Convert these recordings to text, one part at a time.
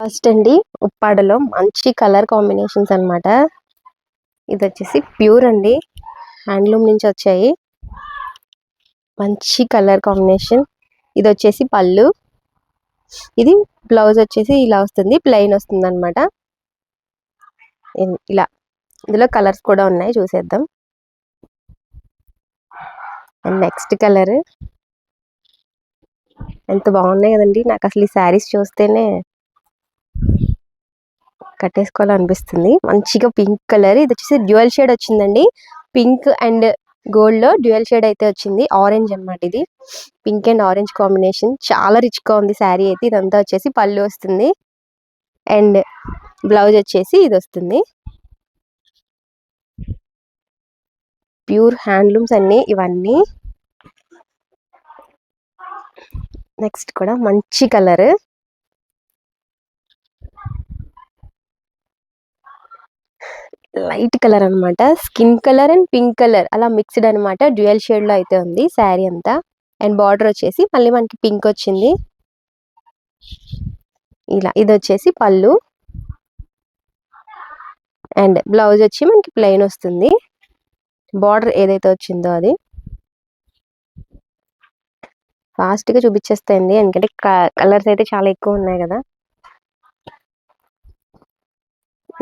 First అండి ఉప్పాడలో మంచి colour combinations అన్నమాట. ఇది వచ్చేసి ప్యూర్ అండి, హ్యాండ్లూమ్ నుంచి వచ్చాయి. మంచి కలర్ కాంబినేషన్. ఇది వచ్చేసి పళ్ళు, ఇది బ్లౌజ్ వచ్చేసి ఇలా వస్తుంది, ప్లెయిన్ వస్తుంది అనమాట. ఇలా ఇందులో కలర్స్ కూడా ఉన్నాయి, చూసేద్దాం. అండ్ నెక్స్ట్ కలర్ ఎంత బాగున్నాయి కదండి. నాకు అసలు ఈ శారీస్ చూస్తేనే కట్టేసుకోవాలనిపిస్తుంది. మంచిగా పింక్ కలర్, ఇది వచ్చేసి డ్యూయల్ షేడ్ వచ్చిందండి. పింక్ అండ్ గోల్డ్ లో డ్యూయల్ షేడ్ అయితే వచ్చింది. ఆరెంజ్ అన్నమాట. ఇది పింక్ అండ్ ఆరెంజ్ కాంబినేషన్ చాలా రిచ్ గా ఉంది శారీ అయితే. ఇదంతా వచ్చేసి పళ్ళు వస్తుంది అండ్ బ్లౌజ్ వచ్చేసి ఇది వస్తుంది. ప్యూర్ హ్యాండ్లూమ్స్ అన్ని ఇవన్నీ. నెక్స్ట్ కూడా మంచి కలర్, లైట్ కలర్ అన్నమాట. Skin colour and pink colour అలా మిక్స్డ్ అన్నమాట. డ్యూయల్ షేడ్ లో అయితే ఉంది శారీ అంతా. అండ్ బార్డర్ వచ్చేసి మళ్ళీ మనకి పింక్ వచ్చింది. ఇలా ఇది వచ్చేసి పళ్ళు అండ్ బ్లౌజ్ వచ్చి మనకి ప్లెయిన్ వస్తుంది. బార్డర్ ఏదైతే వచ్చిందో అది ఫాస్ట్ గా చూపించేస్తాయండి, ఎందుకంటే కలర్స్ అయితే చాలా ఎక్కువ ఉన్నాయి కదా.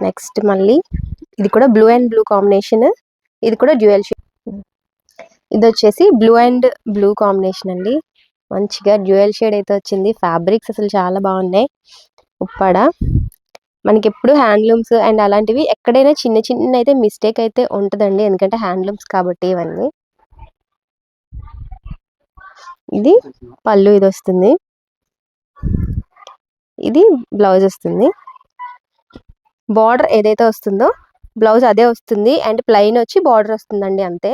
నెక్స్ట్ మళ్ళీ ఇది కూడా బ్లూ అండ్ బ్లూ కాంబినేషన్. ఇది కూడా డ్యూయల్ షేడ్. ఇది వచ్చేసి బ్లూ అండ్ బ్లూ కాంబినేషన్ అండి. మంచిగా డ్యూయల్ షేడ్ అయితే వచ్చింది. ఫ్యాబ్రిక్స్ అసలు చాలా బాగున్నాయి. ఉప్పాడ మనకి ఎప్పుడు హ్యాండ్లూమ్స్ అండ్ అలాంటివి ఎక్కడైనా చిన్న చిన్న అయితే మిస్టేక్ అయితే ఉంటుందండి, ఎందుకంటే హ్యాండ్లూమ్స్ కాబట్టి ఇవన్నీ. ఇది పళ్ళు ఇది వస్తుంది, ఇది బ్లౌజ్ వస్తుంది. బార్డర్ ఏదైతే వస్తుందో బ్లౌజ్ అదే వస్తుంది అండ్ ప్లెయిన్ వచ్చి బార్డర్ వస్తుందండి, అంతే.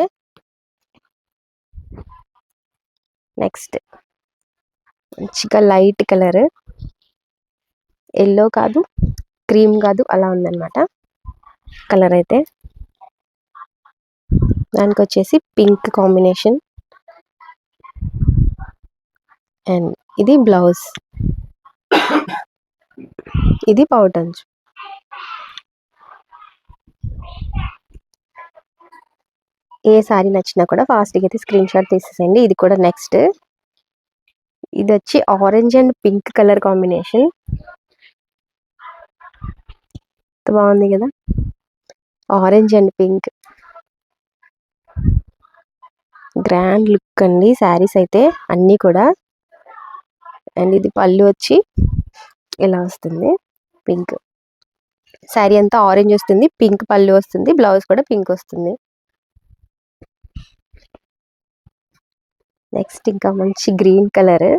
నెక్స్ట్ మంచిగా లైట్ కలర్, ఎల్లో కాదు క్రీమ్ కాదు అలా ఉందన్నమాట కలర్ అయితే. దానికి వచ్చేసి పింక్ కాంబినేషన్ అండ్ ఇది బ్లౌజ్, ఇది పౌటంజ్. ఏ సారీ నచ్చినా కూడా ఫాస్ట్గా అయితే స్క్రీన్ షాట్ తీసేసేయండి. ఇది కూడా నెక్స్ట్. ఇది వచ్చి orange and pink colour combination. బాగుంది కదా, orange and pink. Grand look అండి శారీస్ అయితే అన్నీ కూడా. అండ్ ఇది పళ్ళు వచ్చి ఇలా వస్తుంది, పింక్. శారీ అంతా ఆరెంజ్ వస్తుంది, పింక్ పళ్ళు వస్తుంది, బ్లౌజ్ కూడా పింక్ వస్తుంది. నెక్స్ట్ ఇంకా మంచి green colour,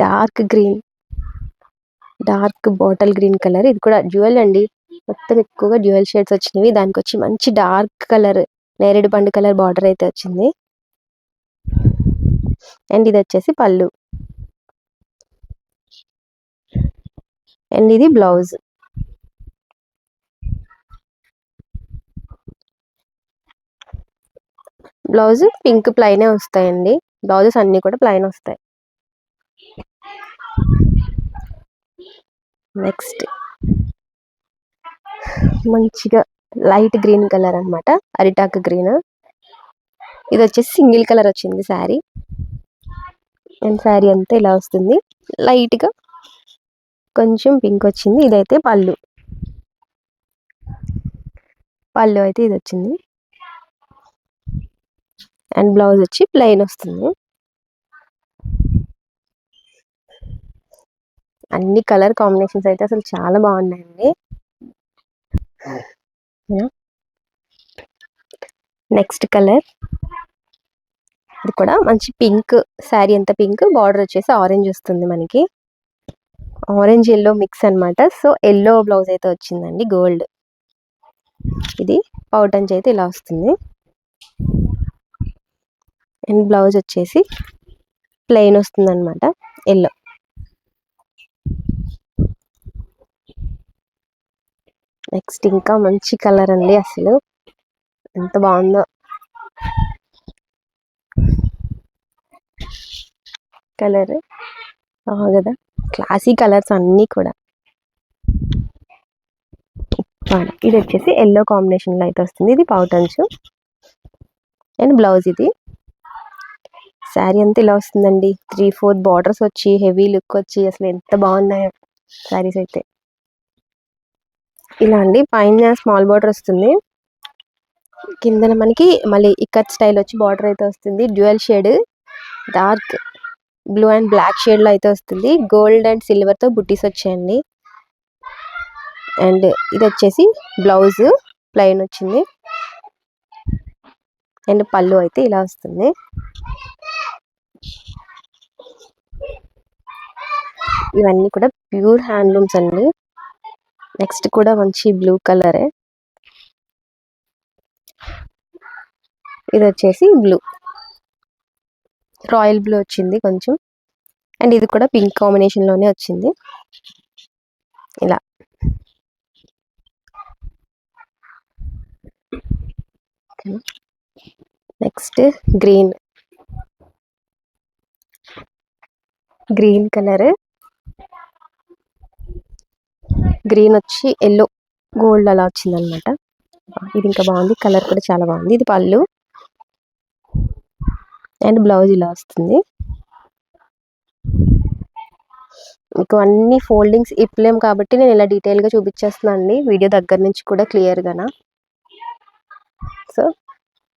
dark green, dark bottle green colour. ఇది కూడా డ్యూయల్ అండి, మొత్తం ఎక్కువగా డ్యూయల్ షేడ్స్ వచ్చినవి. దానికి వచ్చి మంచి డార్క్ కలర్ నేరేడు పండు కలర్ బార్డర్ అయితే వచ్చింది. అండ్ ఇది వచ్చేసి పళ్ళు అండ్ ఇది బ్లౌజ్. బ్లౌజ్ పింక్ ప్లైనే వస్తాయండి, బ్లౌజెస్ అన్ని కూడా ప్లైన్ వస్తాయి. నెక్స్ట్ మంచిగా లైట్ గ్రీన్ కలర్ అన్నమాట, అరిటాక్ గ్రీన్. ఇది వచ్చేసి సింగిల్ కలర్ వచ్చింది శారీ అండ్ శారీ అంతా ఇలా వస్తుంది. లైట్ గా కొంచెం పింక్ వచ్చింది. ఇదైతే పళ్ళు, పళ్ళు అయితే ఇది వచ్చింది అండ్ బ్లౌజ్ వచ్చి ప్లెయిన్ వస్తుంది. అన్ని కలర్ కాంబినేషన్స్ అయితే అసలు చాలా బాగున్నాయండి. నెక్స్ట్ కలర్, ఇది కూడా మంచి పింక్. శారీ అంతా పింక్, బార్డర్ వచ్చేసి ఆరెంజ్ వస్తుంది మనకి. ఆరెంజ్ ఎల్లో మిక్స్ అన్నమాట. సో ఎల్లో బ్లౌజ్ అయితే వచ్చిందండి, గోల్డ్. ఇది పౌటంజ్ అయితే ఇలా వస్తుంది అండ్ బ్లౌజ్ వచ్చేసి ప్లెయిన్ వస్తుంది అనమాట, ఎల్లో. నెక్స్ట్ ఇంకా మంచి కలర్ అండి, అసలు ఎంత బాగుందో. కలర్ కదా, క్లాసీ కలర్స్ అన్నీ కూడా. ఇది వచ్చేసి ఎల్లో కాంబినేషన్ లో అయితే వస్తుంది. ఇది పౌటంచు అండ్ బ్లౌజ్. ఇది శారీ అంతా ఇలా వస్తుందండి. 3/4 బార్డర్స్ వచ్చి హెవీ లుక్ వచ్చి అసలు ఎంత బాగున్నాయో శారీస్ అయితే. ఇలా అండి, పైన స్మాల్ బార్డర్ వస్తుంది, కిందన మనకి మళ్ళీ ఇక్కత్ స్టైల్ వచ్చి బార్డర్ అయితే వస్తుంది. Dual shade dark blue and black shade లో అయితే వస్తుంది. గోల్డ్ అండ్ సిల్వర్ తో బుట్టీస్ వచ్చాయండి. అండ్ ఇది వచ్చేసి బ్లౌజ్ ప్లెయిన్ వచ్చింది అండ్ పళ్ళు అయితే ఇలా వస్తుంది. ఇవన్నీ కూడా ప్యూర్ హ్యాండ్లూమ్స్ అండి. నెక్స్ట్ కూడా మంచి బ్లూ కలరే. ఇది వచ్చేసి బ్లూ, రాయల్ బ్లూ వచ్చింది కొంచెం. అండ్ ఇది కూడా పింక్ కాంబినేషన్ లోనే వచ్చింది. ఇలా నెక్స్ట్ గ్రీన్ కలర్, గ్రీన్ వచ్చి ఎల్లో గోల్డ్ అలా వచ్చింది అనమాట. ఇది ఇంకా బాగుంది, కలర్ కూడా చాలా బాగుంది. ఇది పళ్ళు అండ్ బ్లౌజ్ ఇలా వస్తుంది. మీకు అన్ని ఫోల్డింగ్స్ ఇప్పలేం కాబట్టి నేను ఇలా డీటెయిల్ గా చూపించేస్తున్నాను అండి, వీడియో దగ్గర నుంచి కూడా క్లియర్ గానా. సో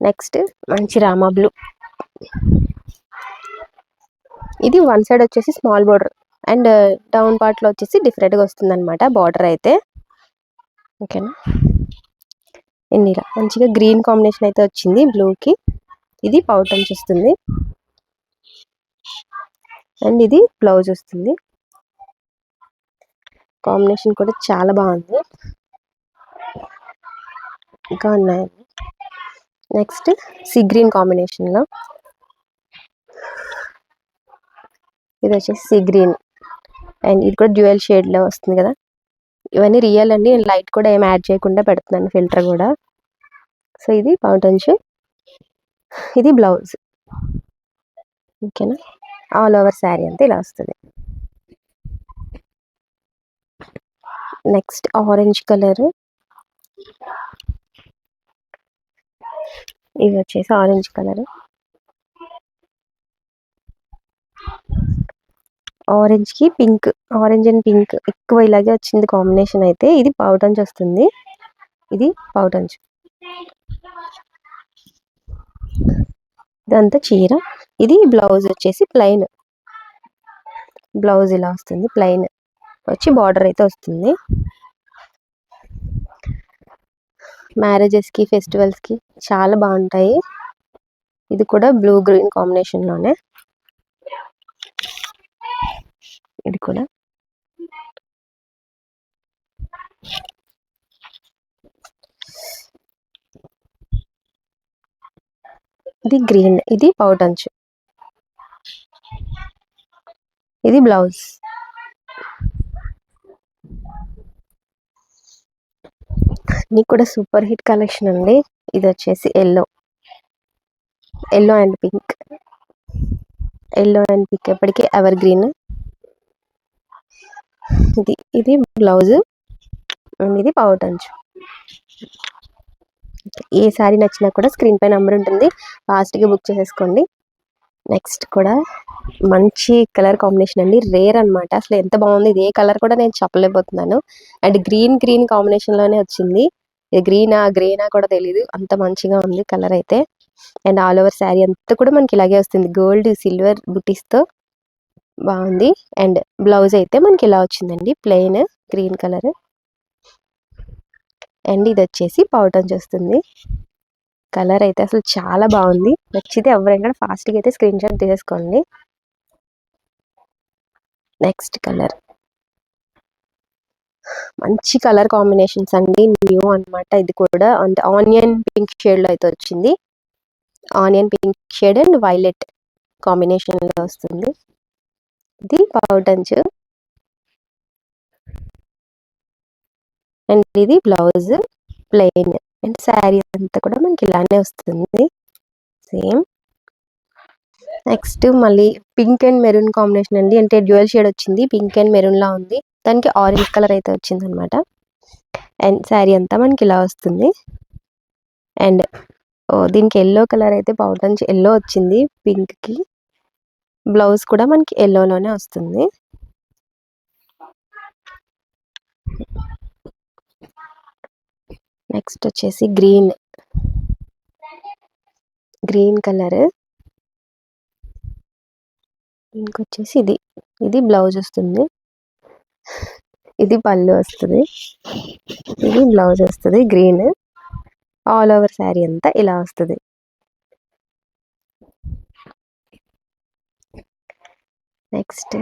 నెక్స్ట్ మంచి రామా బ్లూ. ఇది వన్ సైడ్ వచ్చేసి small border and down part లో వచ్చేసి డిఫరెంట్ గా వస్తుంది అనమాట బార్డర్ అయితే. ఓకేనా, ఇలా మంచిగా గ్రీన్ కాంబినేషన్ అయితే వచ్చింది బ్లూకి. ఇది పౌటంచ్ వస్తుంది అండ్ ఇది బ్లౌజ్ వస్తుంది. కాంబినేషన్ కూడా చాలా బాగుంది. ఇంకా ఉన్నాయండి. నెక్స్ట్ సీ గ్రీన్ కాంబినేషన్ లో, ఇది వచ్చేసి సీ గ్రీన్ అండ్ ఇది కూడా డ్యూయల్ షేడ్ లో వస్తుంది కదా. ఇవన్నీ రియల్ అండి, నేను లైట్ కూడా ఏం యాడ్ చేయకుండా పెడుతున్నాను, ఫిల్టర్ కూడా. సో ఇది పౌటంచ్, ఇది బ్లౌజ్. ఓకేనా, ఆల్ ఓవర్ శారీ అంతా ఇలా వస్తుంది. నెక్స్ట్ ఆరెంజ్ కలర్, ఇది వచ్చేసి ఆరెంజ్ కలర్. ఆరెంజ్ కి పింక్, ఆరెంజ్ అండ్ పింక్ ఎక్కువ ఇలాగే వచ్చింది కాంబినేషన్ అయితే. ఇది పౌటంచ్ వస్తుంది, ఇది పౌటంచ్. ఇదంతా చీర. ఇది బ్లౌజ్ వచ్చేసి ప్లెయిన్ బ్లౌజ్ ఇలా వస్తుంది, ప్లెయిన్ వచ్చి బార్డర్ అయితే వస్తుంది. మ్యారేజెస్ కి ఫెస్టివల్స్ కి చాలా బాగుంటాయి. ఇది కూడా బ్లూ గ్రీన్ కాంబినేషన్ లోనే. ఇది కూడా ఇది గ్రీన్, ఇది పౌటంచ్, ఇది బ్లౌజ్. నీకు కూడా సూపర్ హిట్ కలెక్షన్ అండి. ఇది వచ్చేసి ఎల్లో అండ్ పింక్, ఎప్పటికీ ఎవర్ గ్రీన్. ఇది బ్లౌజ్ అండ్ ఇది పౌటంచ్. ఏ సారీ నచ్చినా కూడా స్క్రీన్ పై నెంబర్ ఉంటుంది, ఫాస్ట్ గా బుక్ చేసేసుకోండి. నెక్స్ట్ కూడా మంచి కలర్ కాంబినేషన్ అండి, రేర్ అన్నమాట. అసలు ఎంత బాగుంది, ఇది ఏ కలర్ కూడా నేను చెప్పలేకపోతున్నాను. అండ్ గ్రీన్ కాంబినేషన్ లోనే వచ్చింది. గ్రీనా కూడా తెలీదు, అంత మంచిగా ఉంది కలర్ అయితే. అండ్ ఆల్ ఓవర్ శారీ అంతా కూడా మనకి ఇలాగే వస్తుంది, గోల్డ్ సిల్వర్ బుటీస్ తో బాగుంది. అండ్ బ్లౌజ్ అయితే మనకి ఇలా వచ్చిందండి, ప్లెయిన్ గ్రీన్ కలర్. అండ్ ఇది వచ్చేసి పౌటంచ్ వస్తుంది. కలర్ అయితే అసలు చాలా బాగుంది, నచ్చితే ఎవరైనా ఫాస్ట్ గా అయితే స్క్రీన్ షాట్ తీసేసుకోండి. నెక్స్ట్ కలర్ మంచి కలర్ కాంబినేషన్స్ అండి, న్యూ అన్నమాట. ఇది కూడా అంటే ఆనియన్ పింక్ షేడ్ లో అయితే వచ్చింది. Onion pink shade and violet combination లో వస్తుంది. ఇది పౌటంచ్ అండ్ ఇది బ్లౌజ్ ప్లెయిన్. అండ్ శారీ అంతా కూడా మనకి ఇలానే వస్తుంది సేమ్. నెక్స్ట్ మళ్ళీ పింక్ అండ్ మెరూన్ కాంబినేషన్ అండి. అంటే డ్యూయల్ షేడ్ వచ్చింది. పింక్ అండ్ మెరూన్ లా ఉంది. దానికి ఆరెంజ్ కలర్ అయితే వచ్చింది అనమాట. అండ్ శారీ అంతా మనకి ఇలా వస్తుంది. అండ్ దీనికి ఎల్లో కలర్ అయితే పౌటంచి ఎల్లో వచ్చింది పింక్ కి. బ్లౌజ్ కూడా మనకి ఎల్లోలోనే వస్తుంది. నెక్స్ట్ వచ్చేసి గ్రీన్ కలర్. ఇంకొచ్చేసి ఇది బ్లౌజ్ వస్తుంది. ఇది పళ్ళు వస్తుంది. ఇది బ్లౌజ్ వస్తుంది గ్రీన్. ఆల్ ఓవర్ శారీ అంతా ఇలా వస్తుంది. నెక్స్ట్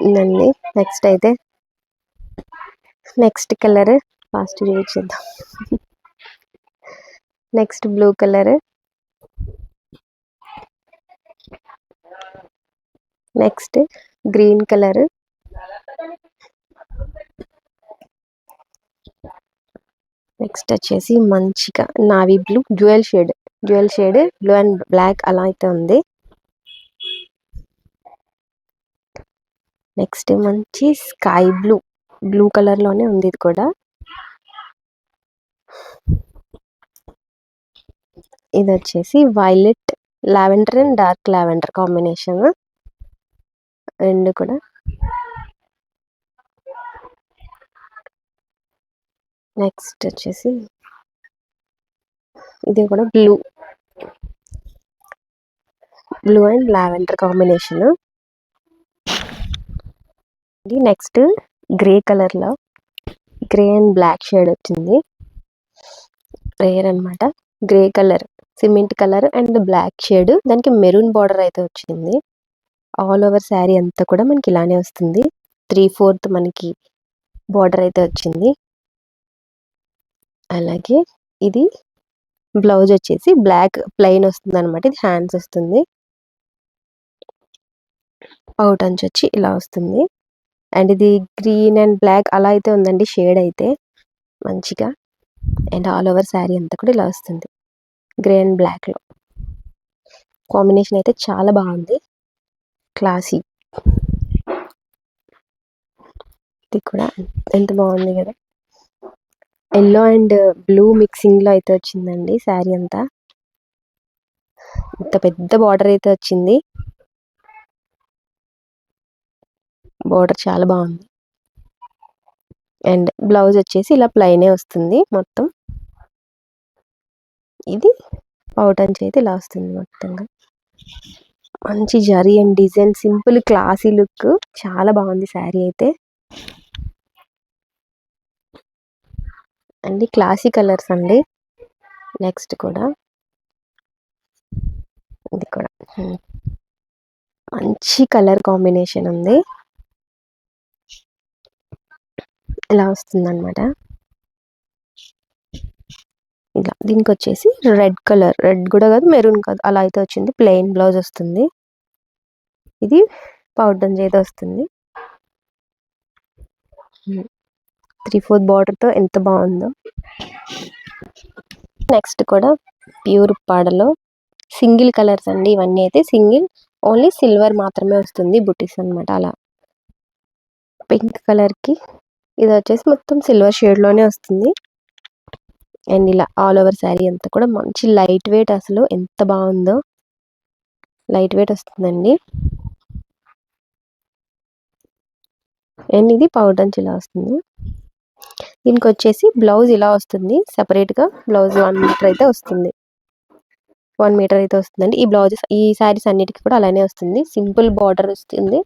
ఇదండి. నెక్స్ట్ అయితే నెక్స్ట్ కలర్ ఫాస్ట్ చూపించేద్దాం. Next blue colour. Next green colour. Next వచ్చేసి మంచిగా navy blue dual shade blue and black అలా అయితే ఉంది. నెక్స్ట్ మంచి స్కై బ్లూ కలర్ లోనే ఉంది ఇది కూడా. ఇది వచ్చేసి violet lavender and dark lavender combination రెండు కూడా. నెక్స్ట్ వచ్చేసి ఇది కూడా blue and lavender combination. Next grey colour లో గ్రే అండ్ బ్లాక్ షేడ్ వచ్చింది. రేర్ అనమాట. Grey colour, cement colour and black shade. దానికి మెరూన్ బార్డర్ అయితే వచ్చింది. ఆల్ ఓవర్ శారీ అంతా కూడా మనకి ఇలానే వస్తుంది. 3/4 మనకి బార్డర్ అయితే వచ్చింది. అలాగే ఇది బ్లౌజ్ వచ్చేసి బ్లాక్ ప్లెయిన్ వస్తుంది అనమాట. ఇది హ్యాండ్స్ వస్తుంది. పౌట్ అంచు వచ్చి ఇలా వస్తుంది. అండ్ ఇది గ్రీన్ అండ్ బ్లాక్ అలా అయితే ఉందండి షేడ్ అయితే మంచిగా. అండ్ ఆల్ ఓవర్ శారీ అంతా కూడా ఇలా వస్తుంది. గ్రే అండ్ బ్లాక్ లో కాంబినేషన్ అయితే చాలా బాగుంది. క్లాసీ. ఇది కూడా ఎంత బాగుంది కదా. ఎల్లో అండ్ బ్లూ మిక్సింగ్ లో అయితే వచ్చిందండి శారీ అంతా. ఇంత పెద్ద బార్డర్ అయితే వచ్చింది. బార్డర్ చాలా బాగుంది. అండ్ బ్లౌజ్ వచ్చేసి ఇలా ప్లైనే వస్తుంది మొత్తం. ఇది పౌటంచి అయితే ఇలా వస్తుంది మొత్తంగా. మంచి zari and design simple classy look చాలా బాగుంది శారీ అయితే. అండి క్లాసీ కలర్స్ అండి. నెక్స్ట్ కూడా ఇది కూడా మంచి కలర్ కాంబినేషన్ ఉంది. ఇలా వస్తుంది అనమాట. ఇలా దీనికి వచ్చేసి రెడ్ కలర్, రెడ్ కూడా కాదు మెరూన్ కాదు అలా అయితే వచ్చింది. ప్లెయిన్ బ్లౌజ్ వస్తుంది. ఇది పౌడర్ అయితే వస్తుంది. 3/4 బార్డర్ తో ఎంత బాగుందో. నెక్స్ట్ కూడా ప్యూర్ పాడలో సింగిల్ కలర్స్ అండి. ఇవన్నీ అయితే సింగిల్, ఓన్లీ సిల్వర్ మాత్రమే వస్తుంది బుటీస్ అనమాట. అలా పింక్ కలర్ కి ఇది వచ్చేసి మొత్తం సిల్వర్ షేడ్ లోనే వస్తుంది. అండ్ ఇలా ఆల్ ఓవర్ శారీ అంతా కూడా మంచి లైట్ వెయిట్. అసలు ఎంత బాగుందో. లైట్ వెయిట్ వస్తుందండి. అండ్ ఇది పౌడర్ ఇలా వస్తుంది. దీనికి వచ్చేసి బ్లౌజ్ ఇలా వస్తుంది. సెపరేట్ గా బ్లౌజ్ 1 మీటర్ అయితే వస్తుంది. 1 మీటర్ అయితే వస్తుందండి. ఈ బ్లౌజెస్ ఈ శారీస్ అన్నిటికీ కూడా అలానే వస్తుంది. సింపుల్ బార్డర్ వస్తుంది.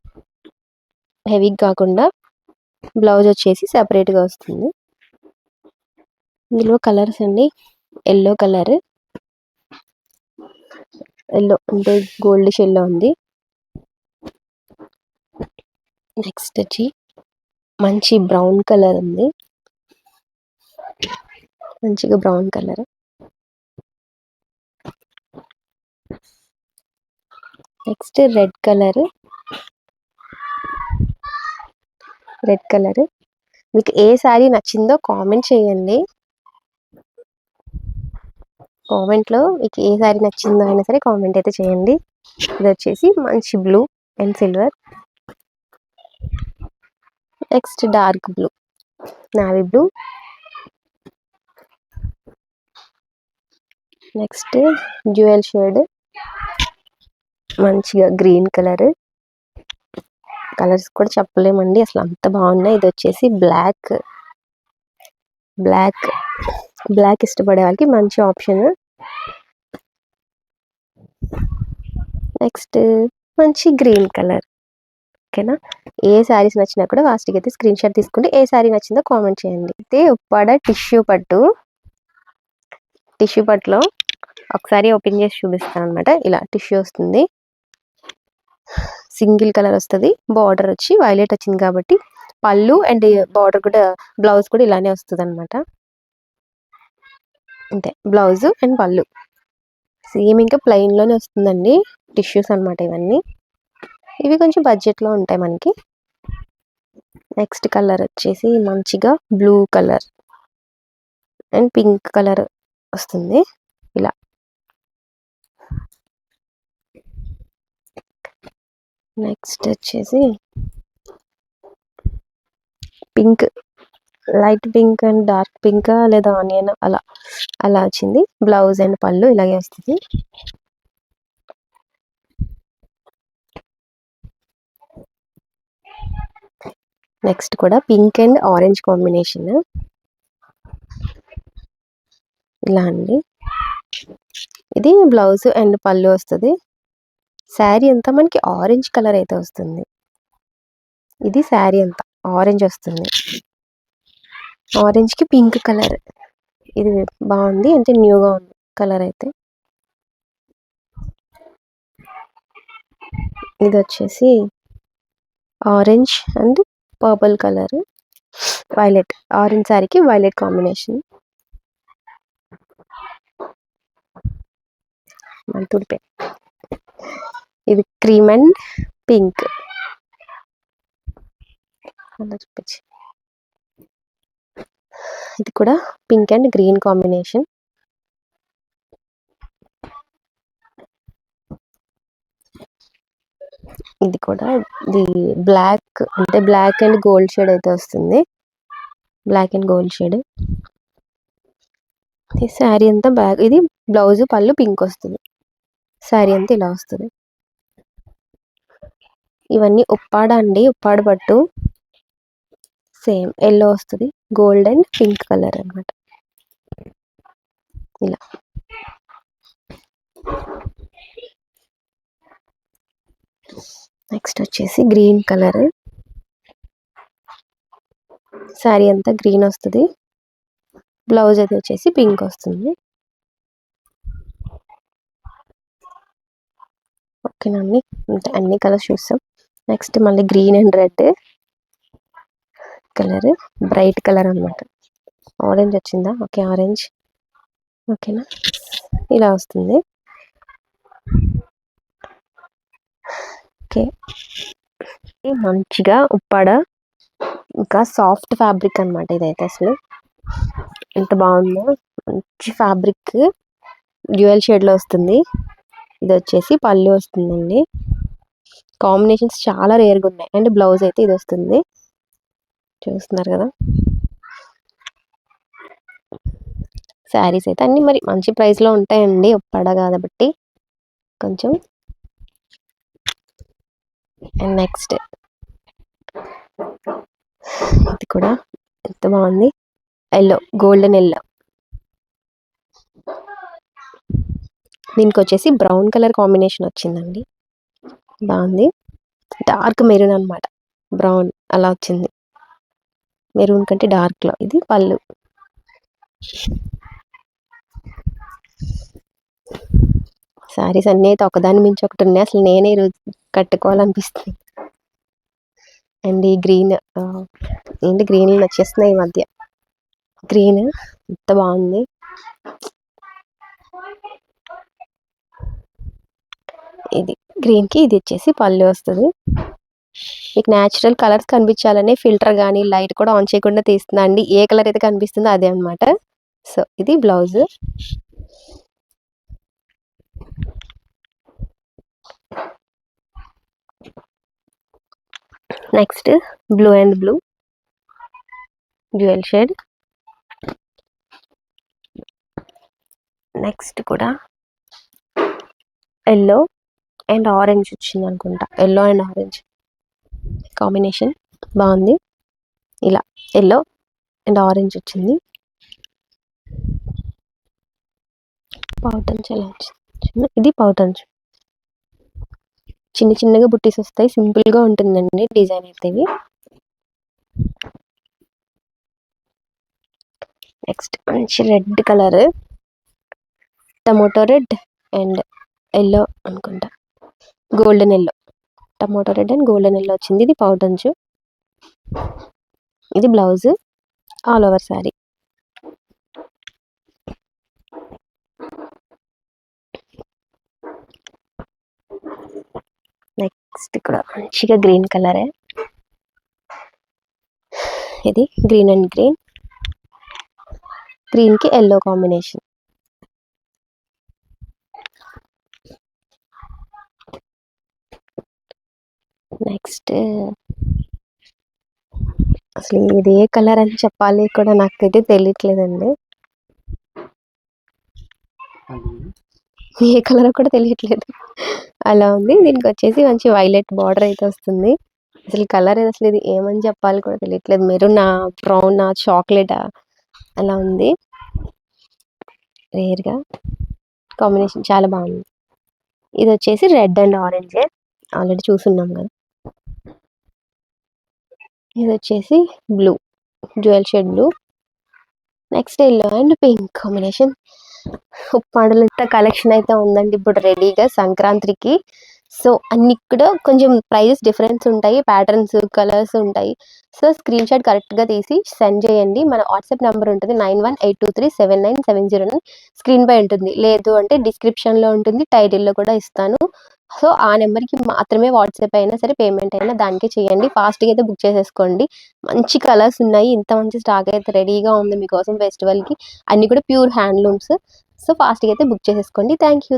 హెవీ కాకుండా బ్లౌజ్ వచ్చేసి సెపరేట్ గా వస్తుంది. ఇందులో కలర్స్ అండి. ఎల్లో కలర్, ఎల్లో అంటే గోల్డిష్ ఎల్లో ఉంది. నెక్స్ట్ వచ్చి మంచి బ్రౌన్ కలర్ ఉంది. మంచిగా brown colour. Next red colour. మీకు ఏ శారీ నచ్చిందో కామెంట్ చేయండి. కామెంట్లో మీకు ఏ శారీ నచ్చిందో అయినా సరే కామెంట్ అయితే చేయండి. ఇది వచ్చేసి మంచి blue and silver. Next dark blue, navy blue. Next dual shade, మంచిగా గ్రీన్ కలర్. కలర్స్ కూడా చెప్పలేమండి, అసలు అంత బాగున్నాయి. ఇది వచ్చేసి బ్లాక్. బ్లాక్ బ్లాక్ ఇష్టపడే వాళ్ళకి మంచి ఆప్షన్. నెక్స్ట్ మంచి గ్రీన్ కలర్. ఓకేనా, ఏ శారీస్ నచ్చినా కూడా ఫాస్ట్గా అయితే స్క్రీన్ షాట్ తీసుకుంటే ఏ శారీ నచ్చిందో కామెంట్ చేయండి. అయితే ఉప్పాడ టిష్యూ పట్టు. టిష్యూ పట్టులో ఒకసారి ఓపెన్ చేసి చూపిస్తాను అనమాట. ఇలా టిష్యూ వస్తుంది, సింగిల్ కలర్ వస్తుంది. బార్డర్ వచ్చి వైలెట్ వచ్చింది కాబట్టి పళ్ళు అండ్ బార్డర్ కూడా, బ్లౌజ్ కూడా ఇలానే వస్తుంది అనమాట. అంతే, బ్లౌజ్ అండ్ పళ్ళు సేమ్ ఇంకా ప్లెయిన్లోనే వస్తుందండి. టిష్యూస్ అనమాట ఇవన్నీ. ఇవి కొంచెం బడ్జెట్లో ఉంటాయి మనకి. నెక్స్ట్ కలర్ వచ్చేసి మంచిగా blue colour and pink colour వస్తుంది ఇలా. నెక్స్ట్ వచ్చేసి pink, light pink and dark pink లేదా ఆనియన్ అలా అలా వచ్చింది. బ్లౌజ్ అండ్ పళ్ళు ఇలాగే వస్తుంది. నెక్స్ట్ కూడా పింక్ అండ్ ఆరెంజ్ కాంబినేషన్ ఇలా అండి. ఇది బ్లౌజ్ అండ్ పళ్ళు వస్తుంది. శారీ అంతా మనకి ఆరెంజ్ కలర్ అయితే వస్తుంది. ఇది శారీ అంతా ఆరెంజ్ వస్తుంది. ఆరెంజ్కి పింక్ కలర్. ఇది బాగుంది, అంటే న్యూగా ఉంది కలర్ అయితే. ఇది వచ్చేసి orange and purple colour, violet. Orange శారీకి వైలెట్ కాంబినేషన్. తుడిపే. ఇది క్రీమ్ అండ్ పింక్ అలా చూపించి. ఇది కూడా పింక్ అండ్ గ్రీన్ కాంబినేషన్. ఇది కూడా ఇది బ్లాక్, అంటే బ్లాక్ అండ్ గోల్డ్ షేడ్ అయితే వస్తుంది. Black and gold shade. ఈ శారీ అంతా బ్యాక్. ఇది బ్లౌజ్ పళ్ళు పింక్ వస్తుంది. శారీ అంతా ఇలా వస్తుంది. ఇవన్నీ ఉప్పాడ అండి, ఉప్పాడ పట్టు. సేమ్ ఎల్లో వస్తుంది, గోల్డ్ అండ్ పింక్ కలర్ అనమాట ఇలా. నెక్స్ట్ వచ్చేసి గ్రీన్ కలర్. శారీ అంతా గ్రీన్ వస్తుంది. బ్లౌజ్ అది వచ్చేసి పింక్ వస్తుంది. ఓకేనండి, అంటే అన్ని కలర్స్ చూస్తాం. నెక్స్ట్ మళ్ళీ green and red colour, bright colour అనమాట. ఆరెంజ్ వచ్చిందా? Okay, orange. ఓకేనా, ఇలా వస్తుంది. ఓకే, మంచిగా ఉప్పాడ, ఇంకా సాఫ్ట్ ఫ్యాబ్రిక్ అనమాట. ఇదైతే అసలు ఎంత బాగుందో. మంచి ఫ్యాబ్రిక్, డ్యూయల్ షేడ్లో వస్తుంది. ఇది వచ్చేసి పళ్ళు వస్తుందండి. కాంబినేషన్స్ చాలా రేర్గా ఉన్నాయి. అండ్ బ్లౌజ్ అయితే ఇది వస్తుంది, చూస్తున్నారు కదా. శారీస్ అయితే అన్ని మరి మంచి ప్రైస్లో ఉంటాయండి, ఉప్పాడ కాబట్టి కొంచెం. అండ్ నెక్స్ట్ ఇది కూడా ఎంత బాగుంది, ఎల్లో, గోల్డెన్ ఎల్లో. దీనికి వచ్చేసి బ్రౌన్ కలర్ కాంబినేషన్ వచ్చిందండి, బాగుంది. డార్క్ మెరూన్ అనమాట, బ్రౌన్ అలా వచ్చింది, మెరూన్ కంటే డార్క్లో. ఇది పళ్ళు. శారీస్ అన్నీ అయితే ఒకదాని మించి ఒకటి ఉన్నాయి, అసలు నేనే ఈరోజు కట్టుకోవాలనిపిస్తుంది. అండ్ ఈ గ్రీన్, ఏంటి గ్రీన్లు నచ్చేస్తున్నాయి ఈ మధ్య. గ్రీన్ ఎంత బాగుంది. ఇది గ్రీన్కి ఇది వచ్చేసి పళ్ళు వస్తుంది. మీకు న్యాచురల్ కలర్స్ కనిపించాలని ఫిల్టర్ కానీ లైట్ కూడా ఆన్ చేయకుండా తీస్తున్నా అండి. ఏ కలర్ అయితే కనిపిస్తుందో అదే అనమాట. సో ఇది blouse. Next blue and blue dual shade. Next కూడా ఎల్లో అండ్ ఆరెంజ్ వచ్చింది అనుకుంటా. ఎల్లో అండ్ ఆరెంజ్ కాంబినేషన్ బాగుంది. ఇలా ఎల్లో అండ్ ఆరెంజ్ వచ్చింది. పౌటంచు ఎలా వచ్చింది, ఇది పౌటంచు. చిన్న చిన్నగా బుట్టీస్ వస్తాయి, సింపుల్ గా ఉంటుందండి డిజైన్ అయితే ఇవి. నెక్స్ట్ మంచి red colour, tomato red and yellow అనుకుంటా, golden yellow. Tomato red and golden yellow వచ్చింది. ఇది పౌటంచు. ఇది blouse all over sari. Next ఇక్కడ మంచిగా గ్రీన్ కలరే, ఇది గ్రీన్ అండ్ గ్రీన్, గ్రీన్ కి ఎల్లో కాంబినేషన్. నెక్స్ట్ అసలు ఇది ఏ కలర్ అని చెప్పాలి కూడా నాకైతే తెలియట్లేదండి. ఏ కలర్ కూడా తెలియట్లేదు, అలా ఉంది. దీనికి వచ్చేసి మంచి వైలెట్ బార్డర్ అయితే వస్తుంది. అసలు కలర్ అసలు ఇది ఏమని చెప్పాలి కూడా తెలియట్లేదు. మెరూన్, బ్రౌన్, చాక్లెట్ అలా ఉంది. రేర్ గా కాంబినేషన్ చాలా బాగుంది. ఇది వచ్చేసి రెడ్ అండ్ ఆరెంజ్, ఆల్రెడీ చూసున్నాం కదా. ఇది వచ్చేసి blue, dual shade blue. Next yellow and pink combination. ఉప్పాడలు ఇంత కలెక్షన్ అయితే ఉందండి ఇప్పుడు రెడీగా సంక్రాంతికి. సో అన్ని కూడా కొంచెం ప్రైజెస్ డిఫరెన్స్ ఉంటాయి, ప్యాటర్న్స్ కలర్స్ ఉంటాయి. సో స్క్రీన్ షాట్ కరెక్ట్గా తీసి సెండ్ చేయండి. మన వాట్సాప్ నెంబర్ ఉంటుంది 9182379709. స్క్రీన్ పై ఉంటుంది, లేదు అంటే డిస్క్రిప్షన్లో ఉంటుంది, టైటిల్లో కూడా ఇస్తాను. సో ఆ నెంబర్కి మాత్రమే వాట్సాప్ అయినా సరే పేమెంట్ అయినా దానికే చేయండి. ఫాస్ట్గా అయితే బుక్ చేసేసుకోండి. మంచి కలర్స్ ఉన్నాయి, ఇంత మంచి స్టాక్ అయితే రెడీగా ఉంది మీకోసం ఫెస్టివల్కి. అన్ని కూడా ప్యూర్ హ్యాండ్లూమ్స్. సో ఫాస్ట్గా అయితే బుక్ చేసేసుకోండి. Thank you.